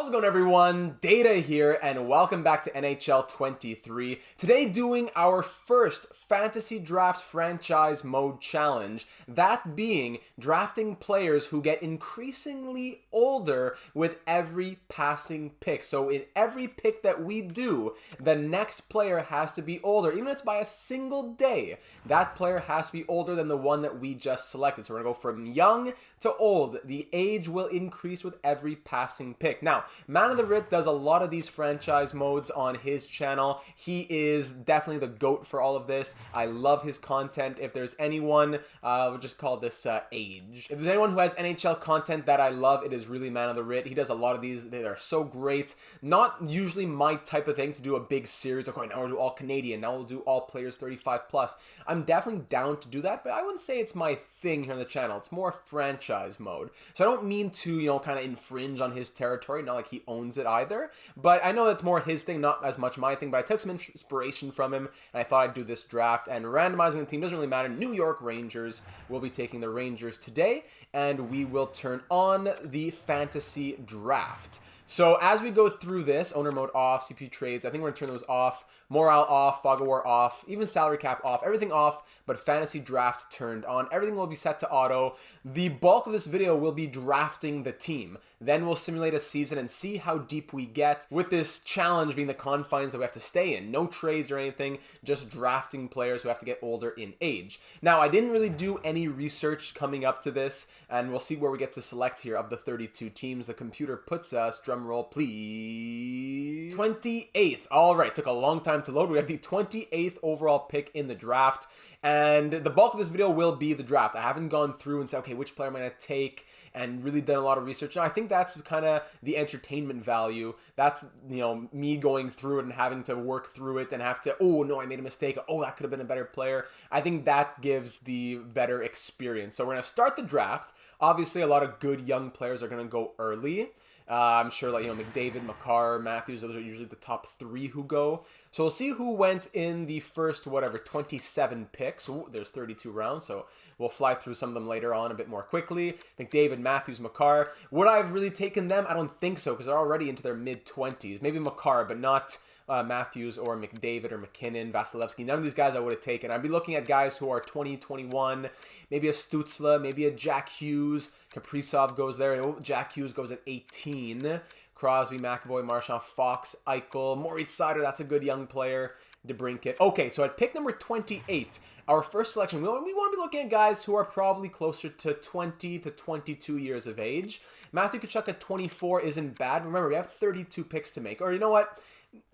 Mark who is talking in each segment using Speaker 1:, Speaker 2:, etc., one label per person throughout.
Speaker 1: How's it going, everyone? Data here, and welcome back to NHL 23. Today doing our first fantasy draft franchise mode challenge, that being drafting players who get increasingly older with every passing pick. So in every pick that we do, the next player has to be older. Even if it's by a single day, that player has to be older than the one that we just selected. So we're going to go from young to old. The age will increase with every passing pick. Now, Man of the Rit does a lot of these franchise modes on his channel. He is definitely the GOAT for all of this. I love his content. If there's anyone, we'll just call this age. If there's anyone who has NHL content that I love, it is really Man of the Rit. He does a lot of these. They are so great. Not usually my type of thing to do a big series. Okay, now we'll do all Canadian. Now we'll do all players 35 plus. I'm definitely down to do that, but I wouldn't say it's my thing here on the channel. It's more franchise mode. So I don't mean to, kind of infringe on his territory. Not like he owns it either, but I know that's more his thing, not as much my thing. But I took some inspiration from him, and I thought I'd do this draft. And randomizing the team doesn't really matter. New York Rangers will be taking the Rangers today, and we will turn on the fantasy draft. So as we go through this, owner mode off, CPU trades, I think we're going to turn those off, morale off, fog of war off, even salary cap off, everything off, but fantasy draft turned on. Everything will be set to auto. The bulk of this video will be drafting the team. Then we'll simulate a season and see how deep we get, with this challenge being the confines that we have to stay in. No trades or anything, just drafting players who have to get older in age. Now, I didn't really do any research coming up to this, and we'll see where we get to select here of the 32 teams. The computer puts us, drum roll please, 28th. All right, took a long time to load. We have the 28th overall pick in the draft, and the bulk of this video will be the draft. I haven't gone through and said, okay, which player am I going to take, and really done a lot of research. And I think that's kind of the entertainment value. That's, me going through it and having to work through it and have to, oh no, I made a mistake. Oh, that could have been a better player. I think that gives the better experience. So we're going to start the draft. Obviously, a lot of good young players are going to go early. I'm sure, McDavid, Makar, Matthews, those are usually the top three who go. So we'll see who went in the first, 27 picks. Ooh, there's 32 rounds, so we'll fly through some of them later on a bit more quickly. McDavid, Matthews, Makar. Would I have really taken them? I don't think so, because they're already into their mid-20s. Maybe Makar, but not Matthews or McDavid or McKinnon, Vasilevsky. None of these guys I would have taken. I'd be looking at guys who are 20, 21, maybe a Stützle, maybe a Jack Hughes. Kaprizov goes there. Oh, Jack Hughes goes at 18. Crosby, McAvoy, Marchand, Fox, Eichel, Moritz Seider. That's a good young player. DeBrincat. Okay, so at pick number 28, our first selection, we want to be looking at guys who are probably closer to 20 to 22 years of age. Matthew Tkachuk at 24 isn't bad. Remember, we have 32 picks to make. Or you know what?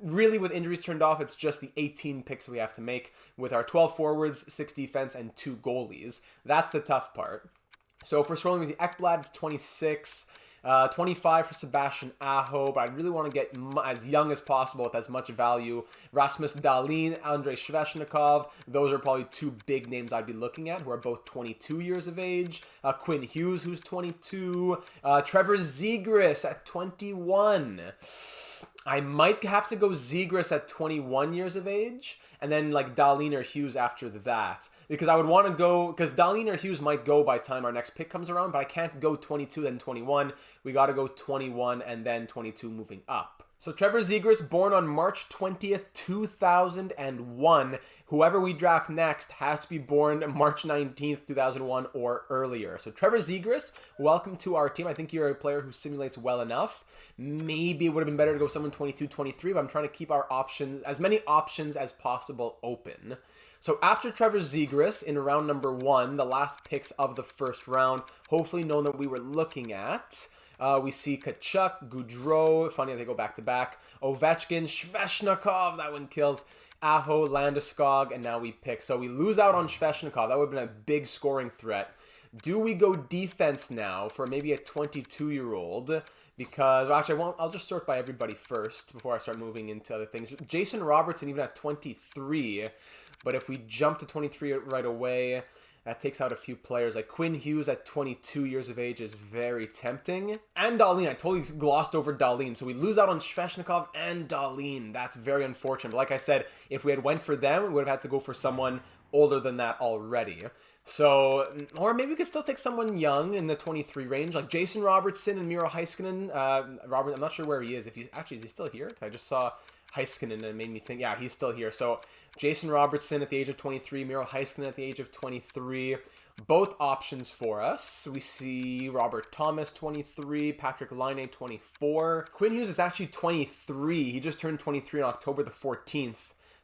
Speaker 1: Really, with injuries turned off, it's just the 18 picks we have to make with our 12 forwards, 6 defense, and 2 goalies. That's the tough part. So for scrolling with the Ekblad, it's 26. 25 for Sebastian Aho, but I really want to get as young as possible with as much value. Rasmus Dahlin, Andrei Sveshnikov, those are probably 2 big names I'd be looking at, who are both 22 years of age. Quinn Hughes, who's 22. Trevor Zegras at 21. I might have to go Zegras at 21 years of age, and then Dahlin or Hughes after that. Because I would want to go, because Dahlin or Hughes might go by the time our next pick comes around, but I can't go 22 then 21. We got to go 21 and then 22 moving up. So Trevor Zegras, born on March 20th, 2001. Whoever we draft next has to be born March 19th, 2001 or earlier. So Trevor Zegras, welcome to our team. I think you're a player who simulates well enough. Maybe it would have been better to go someone 22, 23, but I'm trying to keep our options, as many options as possible, open. So after Trevor Zegras in round number 1, the last picks of the first round, hopefully known that we were looking at, we see Tkachuk, Gaudreau, funny they go back-to-back, Ovechkin, Sveshnikov, that one kills, Aho, Landeskog, and now we pick. So we lose out on Sveshnikov. That would have been a big scoring threat. Do we go defense now for maybe a 22-year-old? Because, well, actually, I'll just sort by everybody first before I start moving into other things. Jason Robertson even at 23, but if we jump to 23 right away, that takes out a few players. Like Quinn Hughes at 22 years of age is very tempting. And Dahlin, I totally glossed over Dahlin. So we lose out on Sveshnikov and Dahlin. That's very unfortunate. But like I said, if we had went for them, we would have had to go for someone older than that already. So, or maybe we could still take someone young in the 23 range, like Jason Robertson and Miro Heiskanen. Robert, I'm not sure where he is. If he's actually, is he still here? I just saw Heiskanen and it made me think, yeah, he's still here. So, Jason Robertson at the age of 23, Miro Heiskanen at the age of 23. Both options for us. We see Robert Thomas, 23, Patrick Laine, 24. Quinn Hughes is actually 23. He just turned 23 on October the 14th.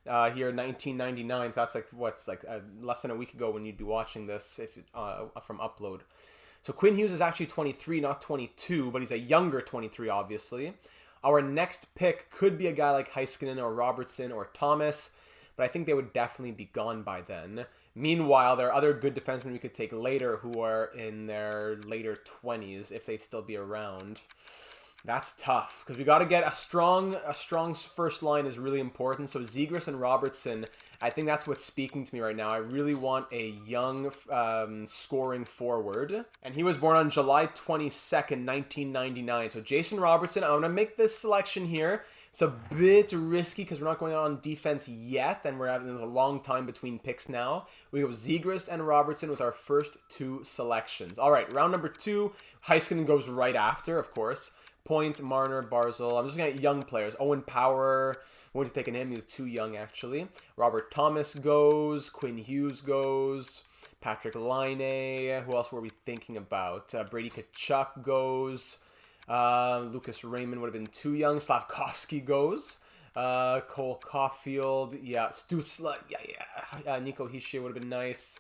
Speaker 1: Here in 1999, so that's like what's like less than a week ago when you'd be watching this if from upload. So Quinn Hughes is actually 23, not 22, but he's a younger 23, obviously. Our next pick could be a guy like Heiskanen or Robertson or Thomas, but I think they would definitely be gone by then. Meanwhile, there are other good defensemen we could take later who are in their later 20s if they'd still be around. That's tough because we got to get a strong first line is really important. So Zegras and Robertson, I think that's what's speaking to me right now. I really want a young scoring forward. And he was born on July 22nd, 1999. So Jason Robertson, I'm going to make this selection here. It's a bit risky because we're not going on defense yet, and there's a long time between picks now. We go Zegras and Robertson with our first two selections. All right, round number 2. Heiskanen goes right after, of course. Point, Marner, Barzal. I'm just looking at young players. Owen Power, wouldn't have taken him. He was too young, actually. Robert Thomas goes. Quinn Hughes goes. Patrick Laine. Who else were we thinking about? Brady Tkachuk goes. Lucas Raymond would have been too young. Slavkovsky goes. Cole Caulfield. Yeah. Stutzla. Yeah. Nico Hischier would have been nice.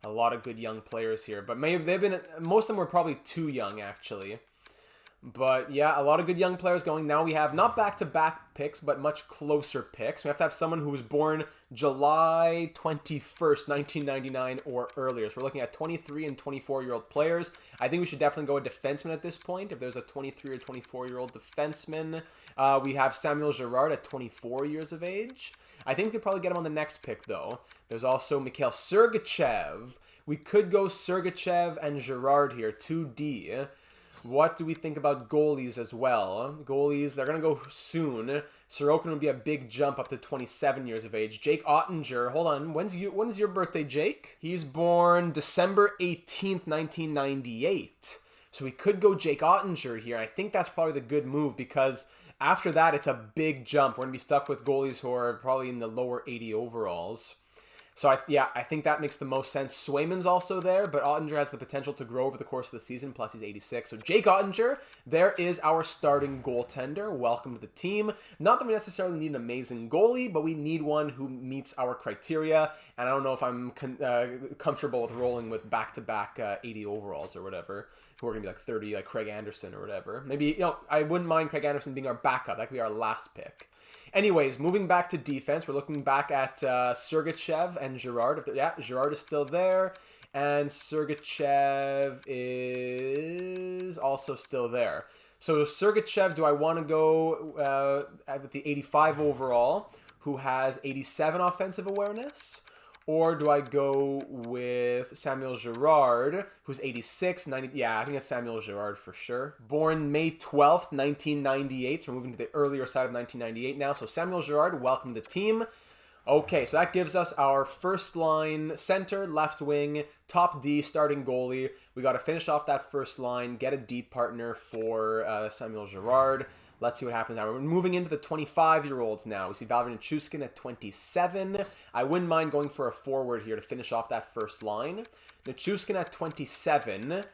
Speaker 1: A lot of good young players here. But most of them were probably too young, actually. But yeah, a lot of good young players going. Now we have not back-to-back picks, but much closer picks. We have to have someone who was born July 21st, 1999 or earlier. So we're looking at 23 and 24-year-old players. I think we should definitely go a defenseman at this point. If there's a 23 or 24-year-old defenseman, we have Samuel Girard at 24 years of age. I think we could probably get him on the next pick, though. There's also Mikhail Sergachev. We could go Sergachev and Girard here, 2D. What do we think about goalies as well? Goalies, they're going to go soon. Sorokin would be a big jump up to 27 years of age. Jake Ottinger, hold on. When is your birthday, Jake? He's born December 18th, 1998. So we could go Jake Ottinger here. I think that's probably the good move because after that, it's a big jump. We're going to be stuck with goalies who are probably in the lower 80 overalls. So, I think that makes the most sense. Swayman's also there, but Ottinger has the potential to grow over the course of the season, plus he's 86. So, Jake Ottinger, there is our starting goaltender. Welcome to the team. Not that we necessarily need an amazing goalie, but we need one who meets our criteria, and I don't know if I'm comfortable with rolling with back-to-back 80 overalls or whatever, who are going to be like 30, like Craig Anderson or whatever. Maybe, I wouldn't mind Craig Anderson being our backup. That could be our last pick. Anyways, moving back to defense, we're looking back at Sergachev and Girard. Girard is still there, and Sergachev is also still there. So Sergachev, do I want to go at the 85 overall, who has 87 offensive awareness? Or do I go with Samuel Girard, who's 86, 90? Yeah, I think it's Samuel Girard for sure. Born May 12th, 1998. So we're moving to the earlier side of 1998 now. So Samuel Girard, welcome to the team. Okay, so that gives us our first line center, left wing, top D, starting goalie. We got to finish off that first line, get a deep partner for Samuel Girard. Let's see what happens now. We're moving into the 25-year-olds now. We see Valeri Nichushkin at 27. I wouldn't mind going for a forward here to finish off that first line. Nichushkin at 27.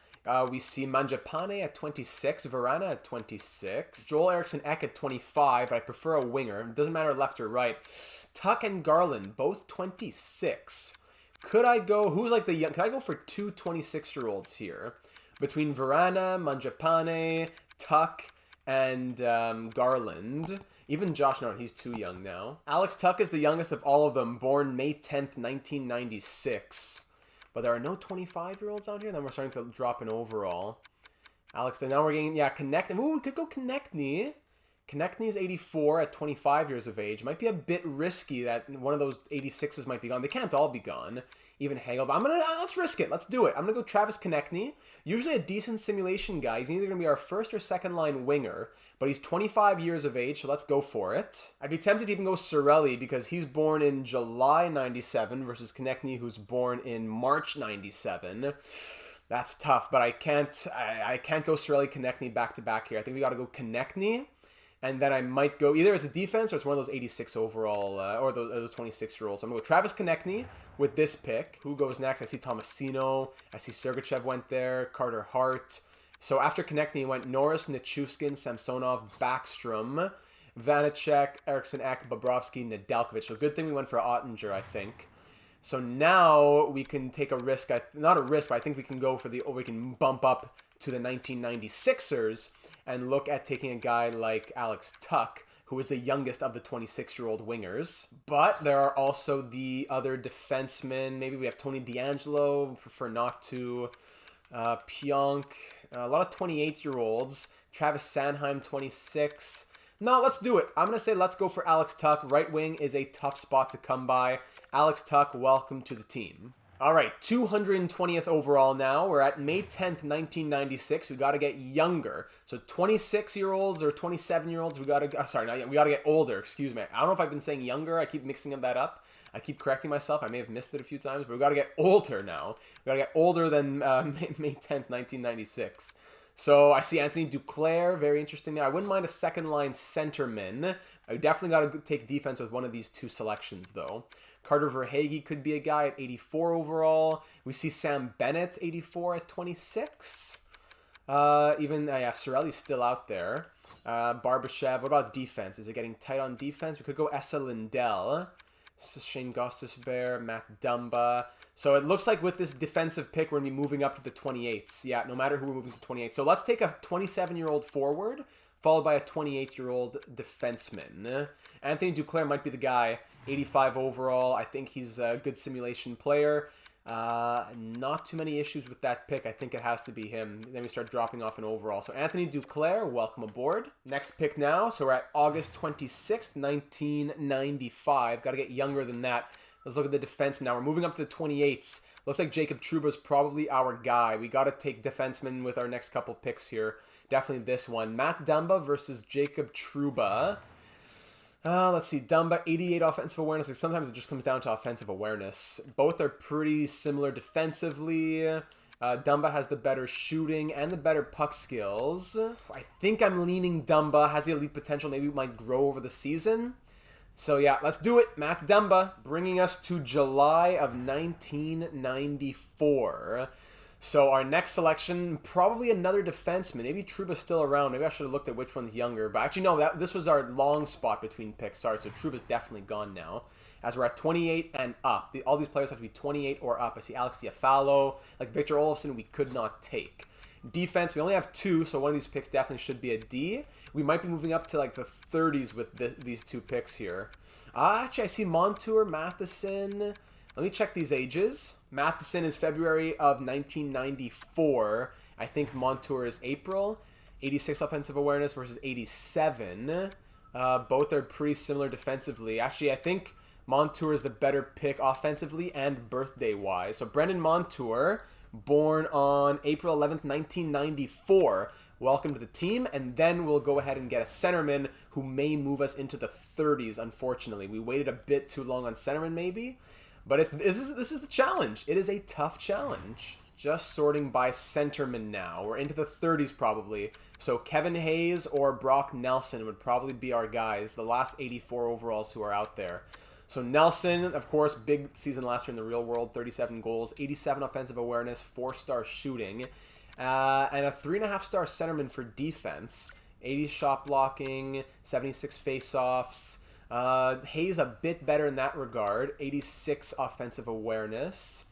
Speaker 1: We see Mangiapane at 26. Verana at 26. Joel Eriksson Ek at 25, but I prefer a winger. It doesn't matter left or right. Tuck and Garland, both 26. Could I go... Who's like the young... Could I go for two 26-year-olds here? Between Verana, Mangiapane, Tuck... and Garland. Even Josh, no, he's too young now. Alex Tuck is the youngest of all of them, born May 10th, 1996. But there are no 25-year-olds out here. Then we're starting to drop an overall. Alex, now we're getting, Connect. Ooh, we could go Konechny. Konechny's 84 at 25 years of age. Might be a bit risky that one of those 86s might be gone. They can't all be gone. Even Hagel. But let's risk it. Let's do it. I'm going to go Travis Konechny. Usually a decent simulation guy. He's either going to be our first or second line winger. But he's 25 years of age, so let's go for it. I'd be tempted to even go Cirelli because he's born in July 97 versus Konechny, who's born in March 97. That's tough, but I can't go Cirelli Konechny back to back here. I think we got to go Konechny. And then I might go, either it's a defense or it's one of those 86 overall, or those 26-year-olds. So I'm going to go Travis Konechny with this pick. Who goes next? I see Tomasino. I see Sergachev went there. Carter Hart. So after Konechny went Norris, Nichushkin, Samsonov, Backstrom, Vanacek, Eriksson Ek, Bobrovsky, Nedeljkovic. So good thing we went for Ottinger, I think. So now we can take a risk. Not a risk, but I think we can go for we can bump up to the 1996ers and look at taking a guy like Alex Tuch, who is the youngest of the 26-year-old wingers. But there are also the other defensemen. Maybe we have Tony DeAngelo, prefer not to. Pionk, a lot of 28-year-olds. Travis Sanheim, 26. No, let's do it. I'm going to say let's go for Alex Tuch. Right wing is a tough spot to come by. Alex Tuch, welcome to the team. All right, 220th overall now. We're at May 10th, 1996. We got to get younger. So 26-year-olds or 27-year-olds, we got to... we got to get older, excuse me. I don't know if I've been saying younger. I keep mixing that up. I keep correcting myself. I may have missed it a few times, but we got to get older now. We got to get older than May 10th, 1996. So I see Anthony Duclair, very interesting there. I wouldn't mind a second-line centerman. I definitely got to take defense with one of these two selections, though. Carter Verhaeghe could be a guy at 84 overall. We see Sam Bennett, 84 at 26. Cirelli's still out there. Barbashev, what about defense? Is it getting tight on defense? We could go Esa Lindell. Shane Gostisbehere, Matt Dumba. So it looks like with this defensive pick, we're going to be moving up to the 28s. Yeah, no matter who we're moving to 28. So let's take a 27-year-old forward, followed by a 28-year-old defenseman. Anthony Duclair might be the guy. 85 overall. I think he's a good simulation player. Not too many issues with that pick. I think it has to be him. Then we start dropping off in overall. So Anthony Duclair, welcome aboard. Next pick now. So we're at August 26th, 1995. Got to get younger than that. Let's look at the defenseman now. We're moving up to the 28s. Looks like Jacob Trouba is probably our guy. We got to take defensemen with our next couple picks here. Definitely this one. Matt Dumba versus Jacob Trouba. Let's see, Dumba, 88 offensive awareness. Like sometimes it just comes down to offensive awareness. Both are pretty similar defensively. Dumba has the better shooting and the better puck skills. I think I'm leaning Dumba. Has the elite potential. Maybe it might grow over the season. So yeah, let's do it. Matt Dumba, bringing us to July of 1994. So our next selection, probably another defenseman. Maybe Trouba's still around. Maybe I should have looked at which one's younger. But actually, no, this was our long spot between picks. Sorry, so Trouba's definitely gone now. As we're at 28 and up. All these players have to be 28 or up. I see Alex Diafalo. Like Victor Olofsson, we could not take. Defense, we only have 2, so one of these picks definitely should be a D. We might be moving up to like the 30s with these 2 picks here. Actually, I see Montour, Matheson... Let me check these ages. Matheson is February of 1994. I think Montour is April. 86 offensive awareness versus 87. Both are pretty similar defensively. Actually, I think Montour is the better pick offensively and birthday-wise. So Brendan Montour, born on April 11th, 1994. Welcome to the team, and then we'll go ahead and get a centerman who may move us into the 30s, unfortunately. We waited a bit too long on centerman, maybe. But this is the challenge. It is a tough challenge. Just sorting by centerman now. We're into the 30s probably. So Kevin Hayes or Brock Nelson would probably be our guys. The last 84 overalls who are out there. So Nelson, of course, big season last year in the real world. 37 goals, 87 offensive awareness, 4-star shooting. And a 3.5-star centerman for defense. 80 shot blocking, 76 face-offs. Hayes a bit better in that regard. 86 offensive awareness.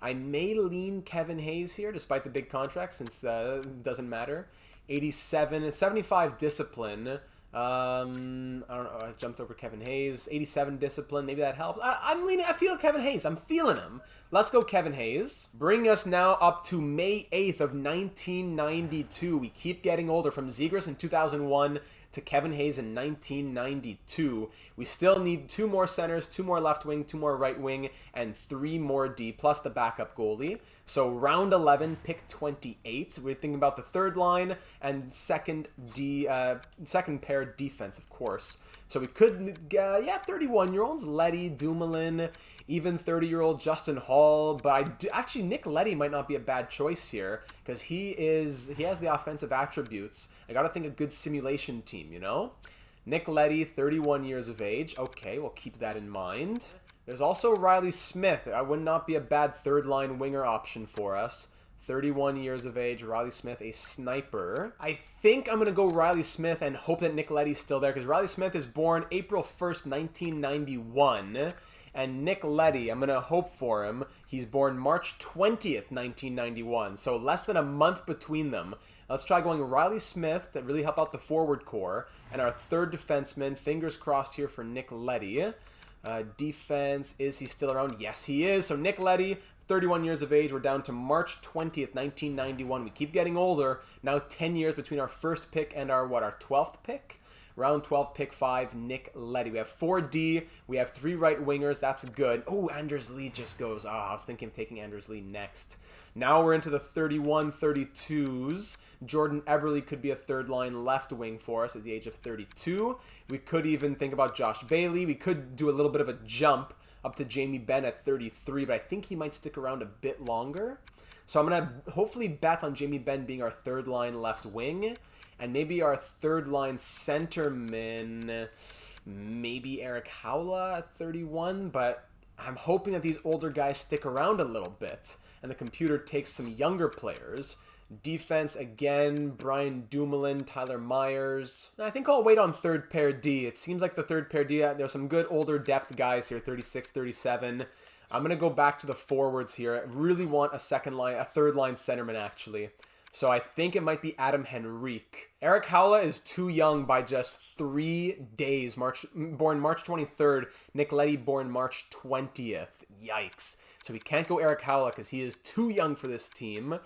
Speaker 1: I may lean Kevin Hayes here, despite the big contract, since it doesn't matter. 87 and 75 discipline. I don't know. I jumped over Kevin Hayes. 87 discipline. Maybe that helps. I'm leaning. I feel Kevin Hayes. I'm feeling him. Let's go Kevin Hayes. Bring us now up to May 8th of 1992. We keep getting older from Zegras in 2001 to Kevin Hayes in 1992. We still need 2 more centers, 2 more left wing, 2 more right wing, and 3 more D, plus the backup goalie. So round 11, pick 28. We're thinking about the third line and second pair defense, of course. So we could, 31-year-olds, Leddy, Dumoulin, even 30-year-old Justin Hall. But actually, Nick Leddy might not be a bad choice here because he has the offensive attributes. I got to think a good simulation team, you know? Nick Leddy, 31 years of age. Okay, we'll keep that in mind. There's also Riley Smith. I would not be a bad third-line winger option for us. 31 years of age, Riley Smith, a sniper. I think I'm going to go Riley Smith and hope that Nick Leddy's still there because Riley Smith is born April 1st, 1991. And Nick Leddy, I'm going to hope for him. He's born March 20th, 1991. So less than a month between them. Let's try going Riley Smith to really help out the forward core. And our third defenseman, fingers crossed here for Nick Leddy. Defense, is he still around? Yes, he is. So Nick Leddy, 31 years of age. We're down to March 20th, 1991. We keep getting older. Now 10 years between our first pick and our 12th pick? Round 12, pick 5, Nick Leddy. We have 4D. We have 3 right wingers. That's good. Oh, Anders Lee just goes. I was thinking of taking Anders Lee next. Now we're into the 31, 32s. Jordan Eberle could be a third-line left wing for us at the age of 32. We could even think about Josh Bailey. We could do a little bit of a jump up to Jamie Benn at 33, but I think he might stick around a bit longer. So I'm going to hopefully bet on Jamie Benn being our third-line left wing. And maybe our third-line centerman, maybe Eric Howla at 31. But I'm hoping that these older guys stick around a little bit. And the computer takes some younger players. Defense, again, Brian Dumoulin, Tyler Myers. I think I'll wait on third pair D. It seems like the third pair D, there's some good older depth guys here, 36, 37. I'm going to go back to the forwards here. I really want a third-line centerman, actually. So I think it might be Adam Henrique. Eric Howla is too young by just 3 days. Born March 23rd. Nick Leddy born March 20th. Yikes. So we can't go Eric Howla because he is too young for this team.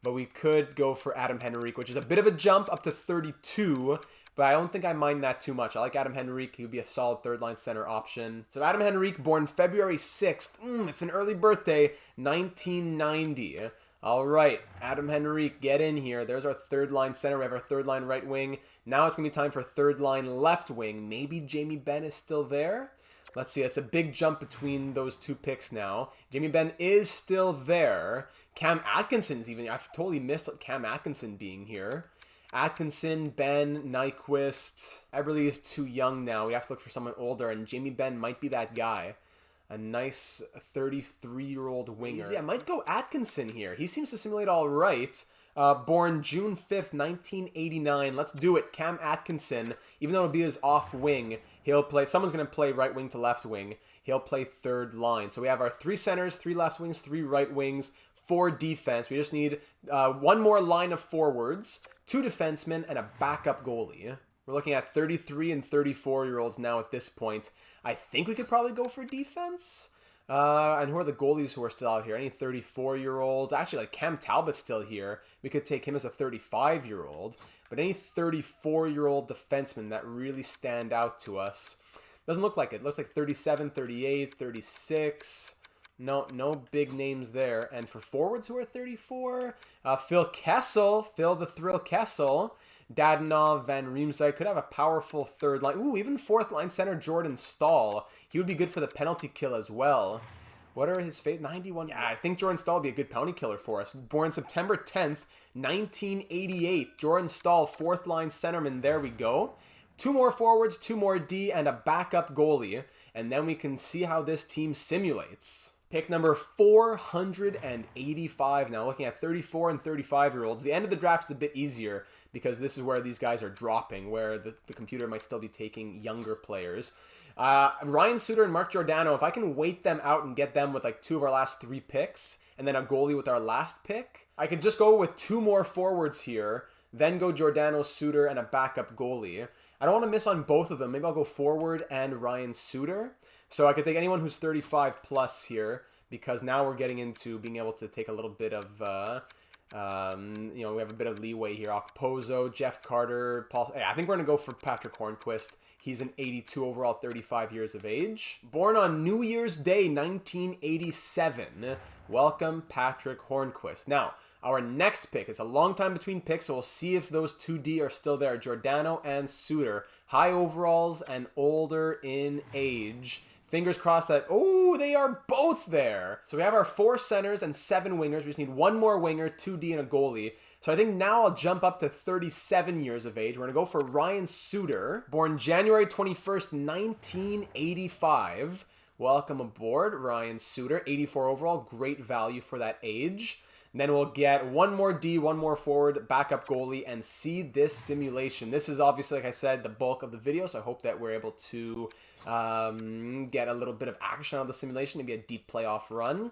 Speaker 1: But we could go for Adam Henrique, which is a bit of a jump up to 32. But I don't think I mind that too much. I like Adam Henrique. He would be a solid third-line center option. So Adam Henrique, born February 6th. It's an early birthday, 1990. All right, Adam Henrique, get in here. There's our third-line center. We have our third-line right wing. Now it's going to be time for third-line left wing. Maybe Jamie Benn is still there. Let's see. It's a big jump between those 2 picks now. Jamie Benn is still there. Cam Atkinson's even. I've totally missed Cam Atkinson being here. Atkinson, Benn, Nyquist. Eberle is too young now. We have to look for someone older, and Jamie Benn might be that guy. A nice 33-year-old winger. Yeah, I might go Atkinson here. He seems to simulate all right. Born June 5th, 1989. Let's do it. Cam Atkinson, even though it'll be his off wing, he'll play. Someone's going to play right wing to left wing. He'll play third line. So we have our 3 centers, 3 left wings, 3 right wings, 4 defense. We just need 1 more line of forwards, 2 defensemen, and a backup goalie. We're looking at 33 and 34-year-olds now at this point. I think we could probably go for defense. And who are the goalies who are still out here? Any 34-year-old? Actually, like Cam Talbot's still here. We could take him as a 35-year-old. But any 34-year-old defenseman that really stand out to us. Doesn't look like it. Looks like 37, 38, 36. No big names there. And for forwards who are 34, Phil Kessel, Phil the Thrill Kessel. Dadonov, Van Riemsdyk could have a powerful third line. Ooh, even fourth line center Jordan Staal. He would be good for the penalty kill as well. What are his fate? 91. Yeah, I think Jordan Staal would be a good penalty killer for us. Born September 10th, 1988. Jordan Staal, fourth line centerman. There we go. 2 more forwards, 2 more D, and a backup goalie. And then we can see how this team simulates. Pick number 485 now, looking at 34 and 35-year-olds. The end of the draft is a bit easier because this is where these guys are dropping, where the computer might still be taking younger players. Ryan Suter and Mark Giordano, if I can wait them out and get them with like 2 of our last 3 picks, and then a goalie with our last pick, I could just go with 2 more forwards here, then go Giordano, Suter, and a backup goalie. I don't want to miss on both of them. Maybe I'll go forward and Ryan Suter. So I could take anyone who's 35 plus here, because now we're getting into being able to take a little bit of You know, we have a bit of leeway here. Okposo, Jeff Carter, Paul. Yeah, I think we're going to go for Patrick Hornquist. He's an 82 overall, 35 years of age. Born on New Year's Day, 1987. Welcome, Patrick Hornquist. Now, our next pick is a long time between picks, so we'll see if those 2D are still there. Giordano and Suter. High overalls and older in age. Fingers crossed that, oh, they are both there. So we have our 4 centers and 7 wingers. We just need 1 more winger, 2D, and a goalie. So I think now I'll jump up to 37 years of age. We're going to go for Ryan Suter, born January 21st, 1985. Welcome aboard, Ryan Suter. 84 overall, great value for that age. And then we'll get 1 more D, 1 more forward, backup goalie, and see this simulation. This is obviously, like I said, the bulk of the video, so I hope that we're able to get a little bit of action out of the simulation, maybe a deep playoff run.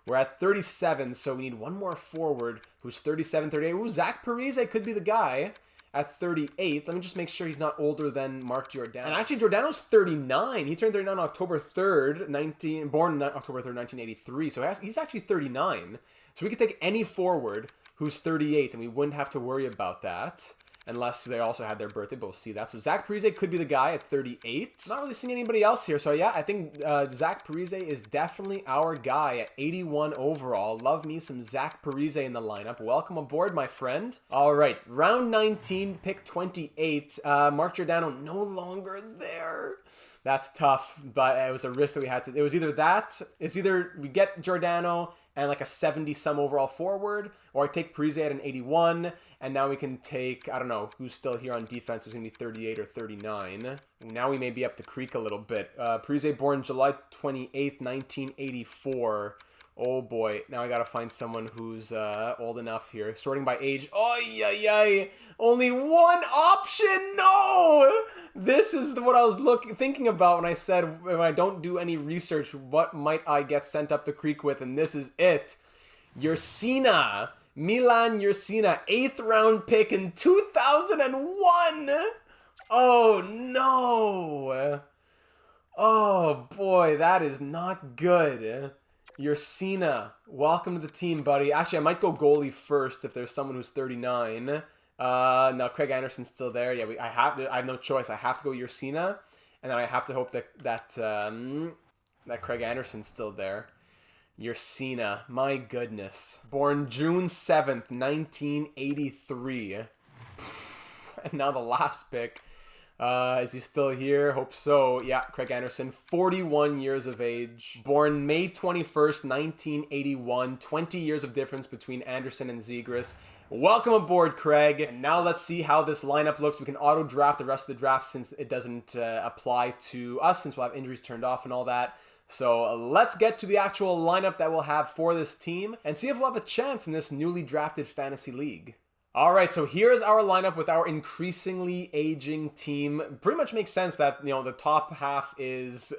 Speaker 1: We're at 37, so we need 1 more forward who's 37, 38. Ooh, Zach Parise could be the guy at 38. Let me just make sure he's not older than Mark Giordano. And actually, Giordano's 39. He turned 39 on October 3rd, born October 3rd, 1983. So he's actually 39. So we could take any forward who's 38, and we wouldn't have to worry about that. Unless they also had their birthday, but we'll see that. So Zach Parise could be the guy at 38. Not really seeing anybody else here. So yeah, I think Zach Parise is definitely our guy at 81 overall. Love me some Zach Parise in the lineup. Welcome aboard, my friend. All right, round 19, pick 28. Mark Giordano no longer there. That's tough, but it was a risk that we had to. It was either that, it's either we get Giordano and like a 70-some overall forward, or I take Parise at an 81, and now we can take, I don't know, who's still here on defense, who's going to be 38 or 39. Now we may be up the creek a little bit. Parise born July 28th, 1984. Oh boy, now I got to find someone who's old enough here. Sorting by age. Oh, yeah. Only 1 option? No! This is what I was thinking about when I said, when I don't do any research, what might I get sent up the creek with? And this is it. Ursina. Milan Ursina. 8th round pick in 2001. Oh, no. Oh, boy, that is not good. Ursina, welcome to the team, buddy. Actually, I might go goalie first if there's someone who's 39. No, Craig Anderson's still there. Yeah, I have no choice. I have to go Ursina, and then I have to hope that Craig Anderson's still there. Ursina, my goodness. Born June 7th, 1983. And now the last pick. Is he still here? Hope so. Yeah, Craig Anderson, 41 years of age. Born May 21st, 1981. 20 years of difference between Anderson and Zegras. Welcome aboard, Craig. And now let's see how this lineup looks. We can auto-draft the rest of the draft since it doesn't apply to us, since we'll have injuries turned off and all that. So let's get to the actual lineup that we'll have for this team and see if we'll have a chance in this newly drafted fantasy league. All right, so here's our lineup with our increasingly aging team. Pretty much makes sense that, you know, the top half is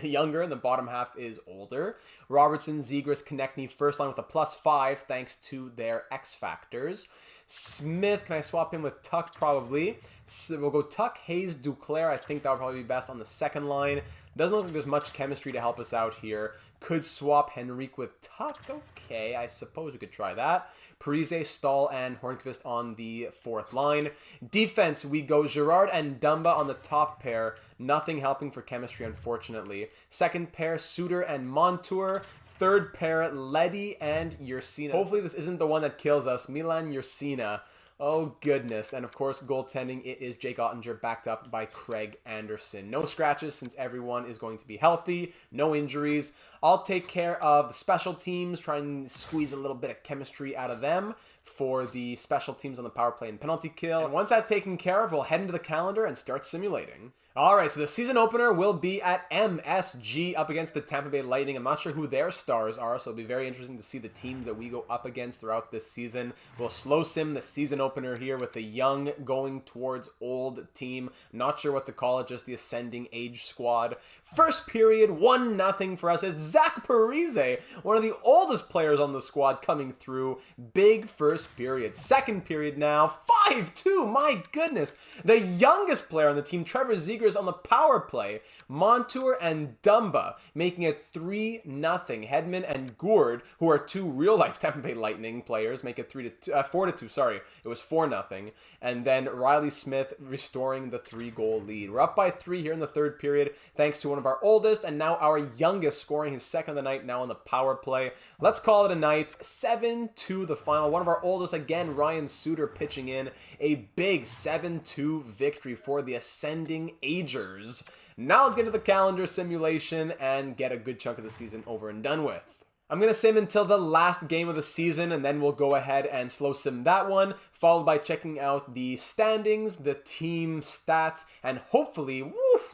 Speaker 1: younger and the bottom half is older. Robertson, Zegras, Konechny, first line with a +5 thanks to their X factors. Smith, can I swap him with Tuck? Probably. So we'll go Tuck, Hayes, Duclair. I think that would probably be best on the second line. Doesn't look like there's much chemistry to help us out here. Could swap Henrique with Tuck. Okay, I suppose we could try that. Parise, Stahl, and Hornqvist on the fourth line. Defense, we go Girard and Dumba on the top pair. Nothing helping for chemistry, unfortunately. Second pair, Suter and Montour. Third pair, Leddy and Ursina. Hopefully this isn't the one that kills us. Milan Ursina. Oh, goodness. And, of course, goaltending, it is Jake Ottinger backed up by Craig Anderson. No scratches since everyone is going to be healthy. No injuries. I'll take care of the special teams, try and squeeze a little bit of chemistry out of them for the special teams on the power play and penalty kill. And once that's taken care of, we'll head into the calendar and start simulating. All right, so the season opener will be at MSG up against the Tampa Bay Lightning. I'm not sure who their stars are, so it'll be very interesting to see the teams that we go up against throughout this season. We'll slow sim the season opener here with the young going towards old team. Not sure what to call it, just the ascending age squad. First period, 1-0 for us. It's Zach Parise, one of the oldest players on the squad, coming through. Big first period. Second period now, 5-2. My goodness. The youngest player on the team, Trevor Zegras, on the power play. Montour and Dumba making it 3-0. Hedman and Gourde, who are two real-life Tampa Bay Lightning players, make it 4-2. Sorry, it was 4-0. And then Riley Smith restoring the 3-goal lead. We're up by 3 here in the third period, thanks to one of our oldest and now our youngest scoring his second of the night now on the power play. Let's call it a night. 7-2 the final. One of our oldest, again, Ryan Suter, pitching in a big 7-2 victory for the Ascending Agers. Now let's get to the calendar simulation and get a good chunk of the season over and done with. I'm going to sim until the last game of the season, and then we'll go ahead and slow sim that one, followed by checking out the standings, the team stats, and hopefully,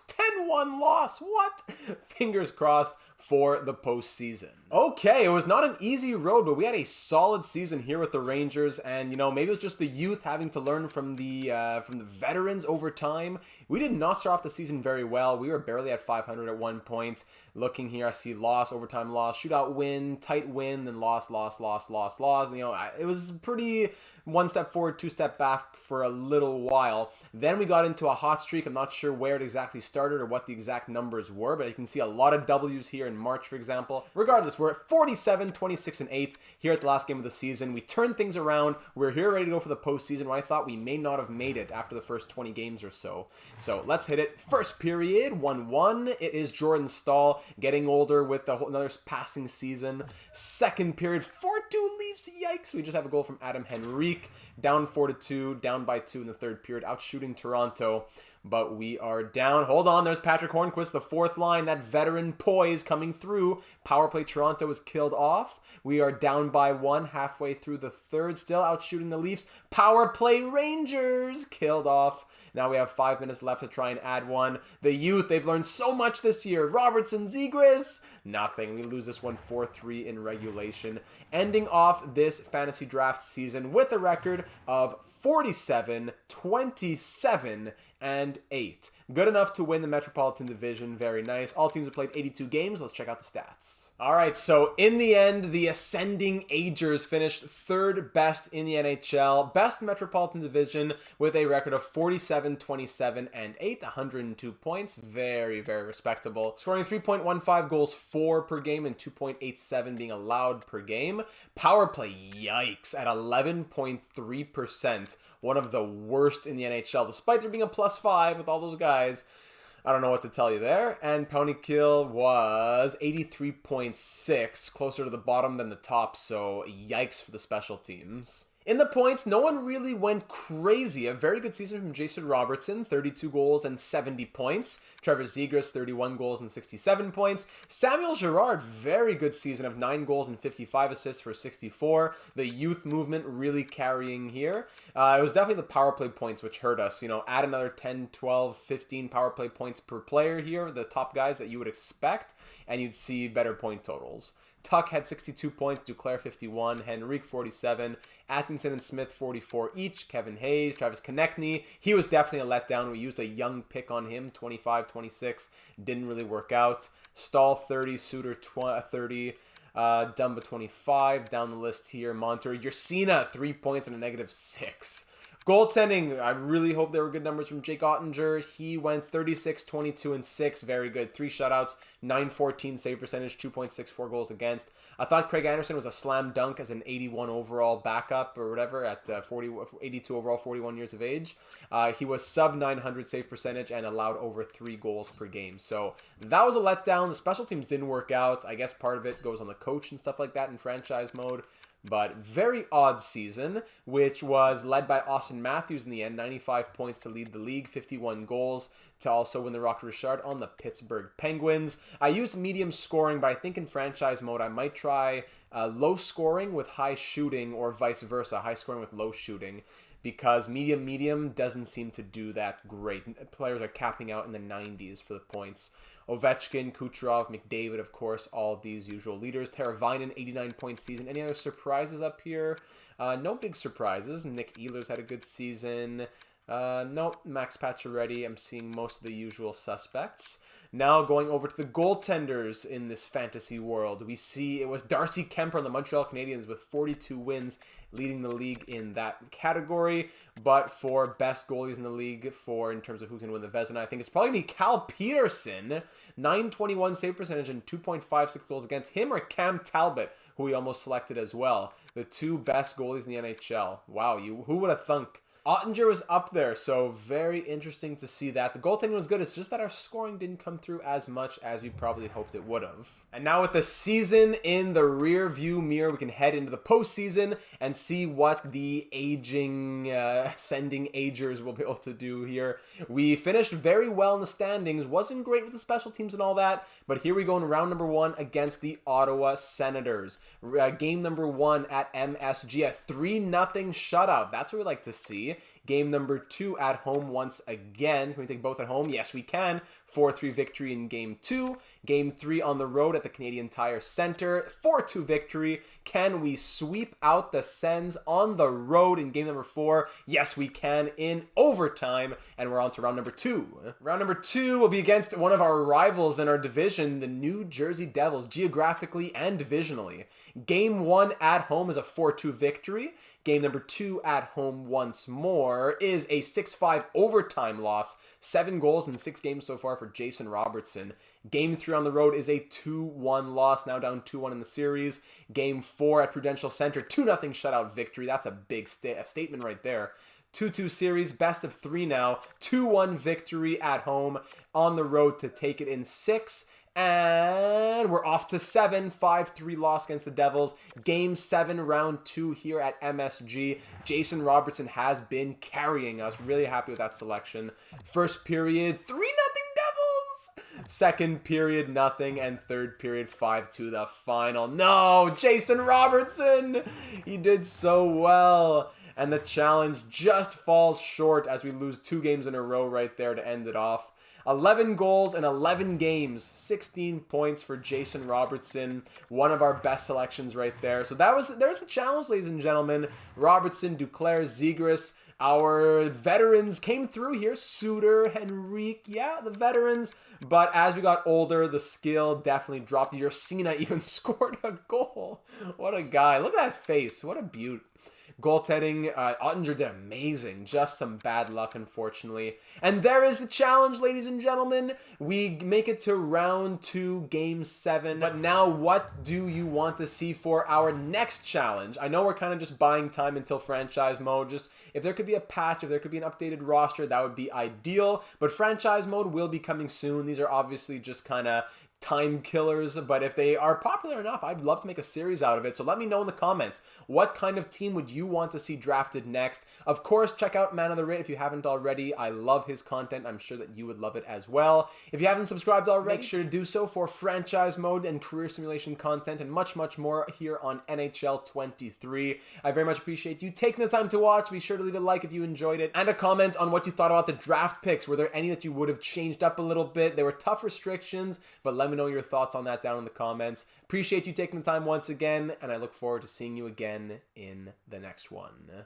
Speaker 1: 10-1 loss. What? Fingers crossed for the postseason. Okay, it was not an easy road, but we had a solid season here with the Rangers, and maybe it was just the youth having to learn from the veterans over time. We did not start off the season very well. We were barely at 500 at one point. Looking here, I see loss, overtime loss, shootout win, tight win, then loss. It was pretty one step forward, two step back for a little while. Then we got into a hot streak. I'm not sure where it exactly started or what the exact numbers were, but you can see a lot of W's here in March, for example. Regardless, we're at 47, 26, and 8 here at the last game of the season. We turned things around. We're here ready to go for the postseason, where I thought we may not have made it after the first 20 games or so. So let's hit it. First period, 1-1. It is Jordan Staal getting older with another passing season. Second period, 4-2 Leafs. Yikes. We just have a goal from Adam Henrique. Down 4-2, down by 2 in the third period, out shooting Toronto. But we are down. Hold on, there's Patrick Hornquist, the fourth line, that veteran poise coming through. Power play Toronto is killed off. We are down by 1 halfway through the third, still out shooting the Leafs. Power play Rangers killed off. Now we have 5 minutes left to try and add one. The youth, they've learned so much this year. Robertson, Zegras, nothing. We lose this one 4-3 in regulation. Ending off this fantasy draft season with a record of 47, 27, and 8. Good enough to win the Metropolitan Division. Very nice. All teams have played 82 games. Let's check out the stats. All right, so in the end, the Ascending Agers finished third best in the NHL, best Metropolitan Division with a record of 47, 27, and 8, 102 points. Very, very respectable. Scoring 3.15 goals 4 per game and 2.87 being allowed per game. Power play, yikes, at 11.3%. One of the worst in the NHL, despite there being a +5 with all those guys. I don't know what to tell you there. And penalty kill was 83.6, closer to the bottom than the top, so yikes for the special teams. In the points, no one really went crazy. A very good season from Jason Robertson, 32 goals and 70 points. Trevor Zegras, 31 goals and 67 points. Samuel Girard, very good season of 9 goals and 55 assists for 64. The youth movement really carrying here. It was definitely the power play points which hurt us. Add another 10, 12, 15 power play points per player here, the top guys that you would expect, and you'd see better point totals. Tuck had 62 points, Duclair 51, Henrique 47, Atkinson and Smith 44 each, Kevin Hayes, Travis Konechny, he was definitely a letdown. We used a young pick on him, 25, 26, didn't really work out. Staal 30, Suter 30, Dumba 25, down the list here. Montour, Yercina 3 points and a -6. Goaltending, I really hope there were good numbers from Jake Ottinger. He went 36, 22, and 6. Very good. 3 shutouts, 914 save percentage, 2.64 goals against. I thought Craig Anderson was a slam dunk as an 81 overall backup or whatever at 82 overall, 41 years of age. He was sub 900 save percentage and allowed over 3 goals per game. So that was a letdown. The special teams didn't work out. I guess part of it goes on the coach and stuff like that in franchise mode. But very odd season, which was led by Austin Matthews in the end. 95 points to lead the league, 51 goals to also win the Rocket Richard on the Pittsburgh Penguins. I used medium scoring, but I think in franchise mode I might try low scoring with high shooting, or vice versa, high scoring with low shooting, because medium doesn't seem to do that great. Players are capping out in the 90s for the points. Ovechkin, Kucherov, McDavid, of course, all of these usual leaders. Teravainen, 89-point season. Any other surprises up here? No big surprises. Nick Ehlers had a good season. Nope, Max Pacioretty. I'm seeing most of the usual suspects. Now going over to the goaltenders in this fantasy world. We see it was Darcy Kemper on the Montreal Canadiens with 42 wins, leading the league in that category. But for best goalies in the league in terms of who's going to win the Vezina, I think it's probably going to be Cal Peterson. 921 save percentage and 2.56 goals against. Him or Cam Talbot, who we almost selected as well. The two best goalies in the NHL. Wow, who would have thunk? Ottinger was up there, so very interesting to see that. The goaltending was good. It's just that our scoring didn't come through as much as we probably hoped it would have. And now with the season in the rear view mirror, we can head into the postseason and see what the ascending agers will be able to do here. We finished very well in the standings. Wasn't great with the special teams and all that, but here we go in round number 1 against the Ottawa Senators. Game number 1 at MSG, a 3-0 shutout. That's what we like to see. Game number 2 at home once again. Can we take both at home? Yes, we can. 4-3 victory in Game 2. Game 3 on the road at the Canadian Tire Center. 4-2 victory. Can we sweep out the Sens on the road in Game number 4? Yes, we can in overtime. And we're on to round number 2. Round number 2 will be against one of our rivals in our division, the New Jersey Devils, geographically and divisionally. Game 1 at home is a 4-2 victory. Game number 2 at home once more is a 6-5 overtime loss. 7 goals in 6 games so far for Jason Robertson. Game 3 on the road is a 2-1 loss, now down 2-1 in the series. Game 4 at Prudential Center, 2-0 shutout victory. That's a big statement right there. 2-2 series, best of 3 now. 2-1 victory at home, on the road to take it in 6. And we're off to 7, 5-3 loss against the Devils. Game 7, round 2 here at MSG. Jason Robertson has been carrying us. Really happy with that selection. First period, 3-0 Devils. Second period, nothing. And third period, 5-2 the final. No, Jason Robertson. He did so well. And the challenge just falls short as we lose 2 games in a row right there to end it off. 11 goals in 11 games, 16 points for Jason Robertson. One of our best selections right there. So there's the challenge, ladies and gentlemen. Robertson, Duclair, Zegras. Our veterans came through here. Suter, Henrique, yeah, the veterans. But as we got older, the skill definitely dropped. Ursina even scored a goal. What a guy. Look at that face. What a beaut. Goaltending, Ottinger did amazing. Just some bad luck, unfortunately. And there is the challenge, ladies and gentlemen. We make it to round 2, game 7. But now, what do you want to see for our next challenge? I know we're kind of just buying time until franchise mode. Just if there could be a patch, if there could be an updated roster, that would be ideal. But franchise mode will be coming soon. These are obviously just kind of time killers, but if they are popular enough, I'd love to make a series out of it. So let me know in the comments, what kind of team would you want to see drafted next? Of course, check out Man of the Rit if you haven't already. I love his content. I'm sure that you would love it as well. If you haven't subscribed already, make sure to do so for franchise mode and career simulation content and much, much more here on NHL 23. I very much appreciate you taking the time to watch. Be sure to leave a like if you enjoyed it and a comment on what you thought about the draft picks. Were there any that you would have changed up a little bit? There were tough restrictions, but let me know your thoughts on that down in the comments. Appreciate you taking the time once again, and I look forward to seeing you again in the next one.